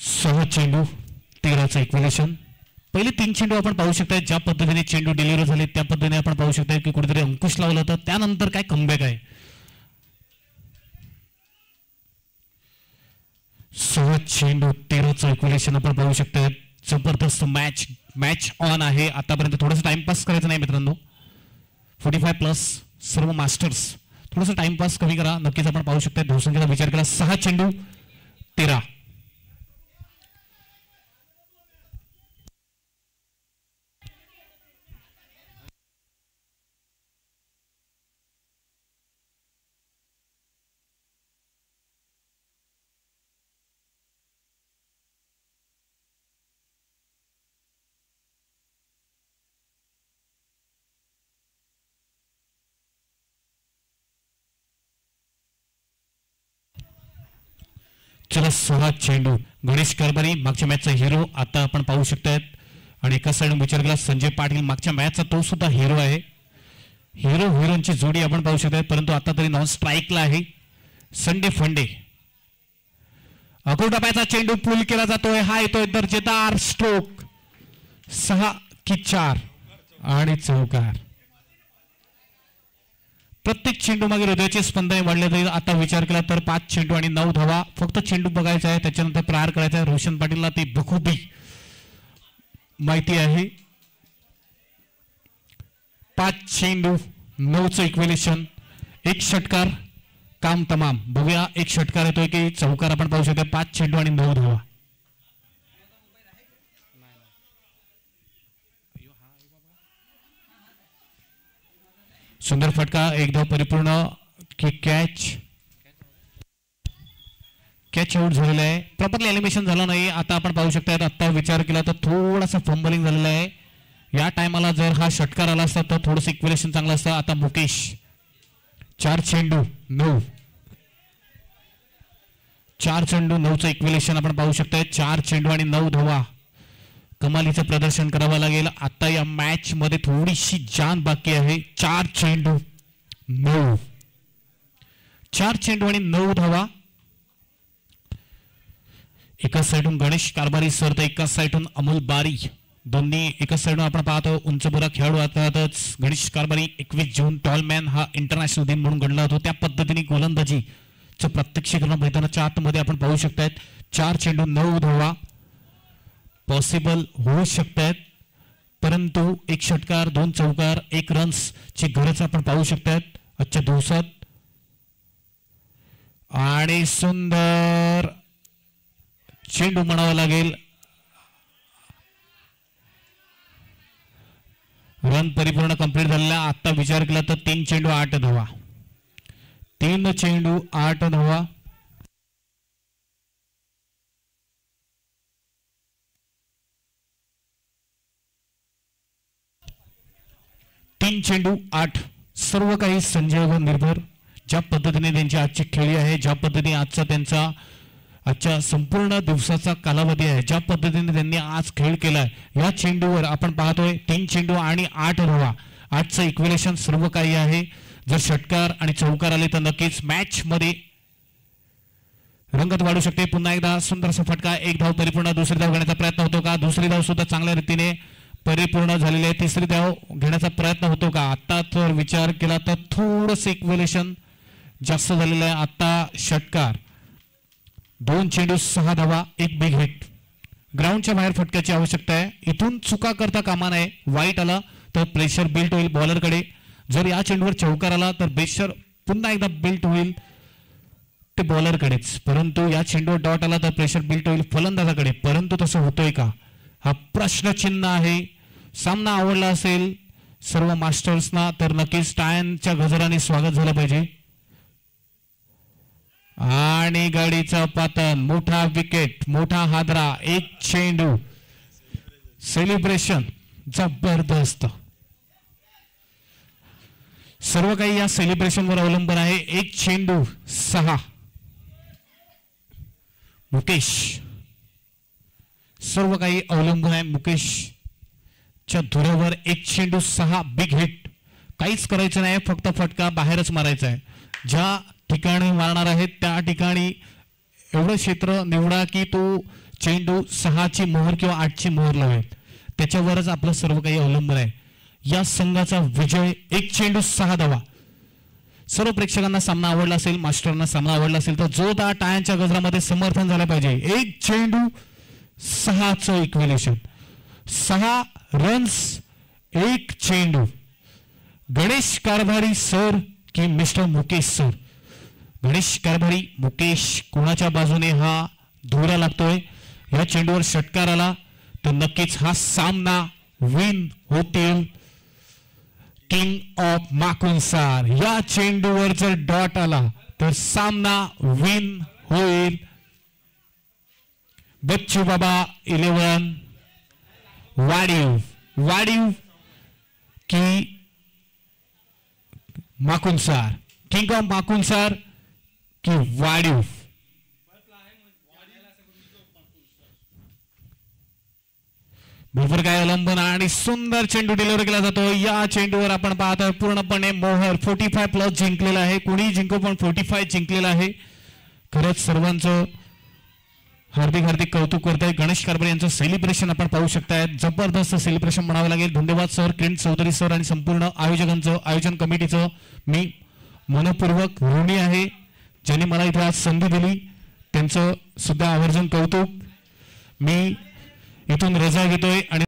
6 चेंडू 13चं इक्विलेशन. पहिले 3 चेंडू आपण पाहू शकता ज्या पद्धतीने चेंडू डिलिव्हर झाले त्या पद्धतीने आपण पाहू शकता की कुठेतरी अंकुश लावला होता. त्यानंतर काय कमबॅक आहे. 6 चेंडू 13चं इक्विलेशन आपण पाहू शकता. जबरदस्त मॅच ऑन आहे. आतापर्यंत थोडंसं टाइमपास करायचं नाही मित्रांनो. 45+ सर्व मास्टर्स थोडंसं टाइमपास कमी करा. नक्कीच आपण पाहू शकता धावसंख्येचा विचार केला 6 चेंडू 13. चला 6 चेंडू. गणेश कारभारी मागच्या मॅचचा हिरो आता आपण पाहू शकतायत. आणि एका साईडून विचार केला संजय पाटील मागच्या मॅचचा तो सुद्धा हिरो आहे. हिरोची जोडी आपण पाहू शकताय. परंतु आता तरी नॉन स्ट्राईकला आहे संडे फंडे. अकोटाप्याचा चेंडू पूल केला जातोय. हा येतोय दर्जेदार स्ट्रोक. 6 की 4 आणि चौकार. प्रत्येक चेंडू मागे हृदयाचे स्पंदने वाढले जाईल. आता विचार केला तर 5 चेंडू आणि 9 धावा. फक्त चेंडू बघायचा आहे त्याच्यानंतर प्रहार करायचा आहे. रोशन पाटीलला ती बखूबी माहिती आहे. 5 चेंडू 9चं इक्विलेशन. 1 षटकार काम तमाम. बघूया 1 षटकार येतोय की चौकार आपण पाहू शकतो. 5 चेंडू आणि 9 धावा. सुंदर फटका. 1 धाव परिपूर्ण की कॅच आउट झालेला आहे. प्रॉपरली एलिमिनेशन झालं नाही. आता आपण पाहू शकता आता विचार केला तर थोडासा फंबलिंग झालेला आहे. या टायमाला जर हा षटकार आला असता तर थोडंसं इक्विलेशन चांगलं असतं. आता मुकेश 4 चेंडू 9. 4 चेंडू 9चं इक्विलेशन आपण पाहू शकता. 4 चेंडू आणि 9 धावा. कमालीचं प्रदर्शन करावं लागेल. आता या मॅच मध्ये थोडीशी जान बाकी आहे. 4 चेंडू 9. 4 चेंडू आणि 9 धावा. एका साईडून गणेश कारभारी सर तर एका साईडून अमोल बारी. दोन्ही एका साईडून आपण पाहतो उंचपुरा खेळाडू. अर्थातच गणेश कारभारी 21 जून टॉलमॅन हा इंटरनॅशनल दिन म्हणून गणला जातो. त्या पद्धतीने गोलंदाजीचं प्रत्यक्षीकरण मैदानाच्या आतमध्ये आपण पाहू शकतायत. 4 चेंडू 9 धावा पॉसिबल होऊ शकतात. परंतु 1 षटकार 2 चौकार 1 रन्स ची गरज आपण पाहू शकतात आजच्या दिवसात. आणि सुंदर चेंडू म्हणावा लागेल. रन परिपूर्ण कंप्लीट झालेला. आता विचार केला तर 3 चेंडू 8 धावा. 3 चेंडू 8 धावा. 3 चेंडू 8. सर्व काही संजयवर निर्भर. ज्या पद्धतीने त्यांची आजची खेळी आहे, ज्या पद्धतीने आजच्या संपूर्ण दिवसाचा कालावधी आहे, ज्या पद्धतीने त्यांनी आज खेळ केलाय या चेंडूवर आपण पाहतोय 3 चेंडू आणि 8 धावा. आजचं इक्विलेशन सर्व काही आहे. जर षटकार आणि चौकार आले तर नक्कीच मॅच मध्ये रंगत वाढू शकते. पुन्हा एकदा सुंदरसा फटका. 1 धाव परिपूर्ण. दुसरी धाव घेण्याचा प्रयत्न होतो का? दुसरी धाव सुद्धा चांगल्या रीतीने परिपूर्ण झालेली आहे. तिसरी धाव घेण्याचा प्रयत्न होतो का? आता तर विचार केला तर थोडंसं इक्विलेशन जास्त झालेलं आहे. आता षटकार 2 चेंडू 6 धावा 1 बिग हिट. ग्राउंडच्या बाहेर फटक्याची आवश्यकता आहे. इथून चुका करता कामा नये. वाईट आला तर प्रेशर बिल्ट होईल बॉलरकडे. जर या चेंडूवर चौकार आला तर प्रेशर पुन्हा एकदा बिल्ट होईल ते बॉलरकडेच. परंतु या चेंडूवर डॉट आला तर प्रेशर बिल्ट होईल फलंदाजाकडे. परंतु तसं होतोय का हा प्रश्नचिन्ह आहे. सामना आवडला असेल सर्व मास्टर्सना तर नक्कीच टाळ्यांच्या गजराने स्वागत झालं पाहिजे. आणि गाडीचं पतन. मोठा विकेट मोठा हादरा. 1 चेंडू सेलिब्रेशन जबरदस्त. सर्व काही या सेलिब्रेशनवर अवलंबून आहे. 1 चेंडू 6. मुकेश सर्व काही अवलंबून आहे मुकेशच्या धुऱ्यावर. 1 चेंडू 6 बिग हिट. काहीच करायचं नाही. फक्त फटका बाहेरच मारायचा आहे. ज्या ठिकाणी मारणार आहेत त्या ठिकाणी एवढं क्षेत्र निवडा की तो चेंडू 6ची मोहर किंवा 8ची मोहर लावेल त्याच्यावरच आपलं सर्व काही अवलंबून आहे. या संघाचा विजय. एक चेंडू 6 धावा. सर्व प्रेक्षकांना सामना आवडला असेल, मास्टरांना सामना आवडला असेल तर जोरदार टाळ्यांच्या गजरामध्ये समर्थन झालं पाहिजे. एक चेंडू 6चं इक्वेलेशन. 6 रन्स एक चेंडू. गणेश कारभारी सर की मिस्टर मुकेश सर? गणेश कारभारी, मुकेश कोणाच्या बाजूने हा धुरा लागतोय? या चेंडूवर षटकार आला तर नक्कीच हा सामना विन होतील किंग ऑफ माकुंसार. या चेंडूवर जर डॉट आला तर सामना विन होईल बच्चू बाबा 11 वाडीव. वाडीव की माकुंसार? किंग ऑफ माकुंसार की वाडीव? भरपूर काय अवलंबन आणि सुंदर चेंडू डिलिव्हर केला जातो. या चेंडूवर आपण पाहतोय पूर्णपणे मोहर 45+ जिंकलेला आहे. कोणी जिंको पण 45 जिंकलेला आहे. खरंच सर्वांचं हार्दिक हार्दिक कौतुक करताय. गणेश कारभारी यांचं सेलिब्रेशन आपण पाहू शकताय. जबरदस्त सेलिब्रेशन म्हणावं लागेल. धन्यवाद सर, किरण चौधरी सर आणि संपूर्ण आयोजकांचं, आयोजन कमिटीचं मी मनपूर्वक ऋणी आहे. ज्यांनी मला इथे आज संधी दिली त्यांचं सुद्धा आवर्जून कौतुक. मी इथून रजा घेतोय आणि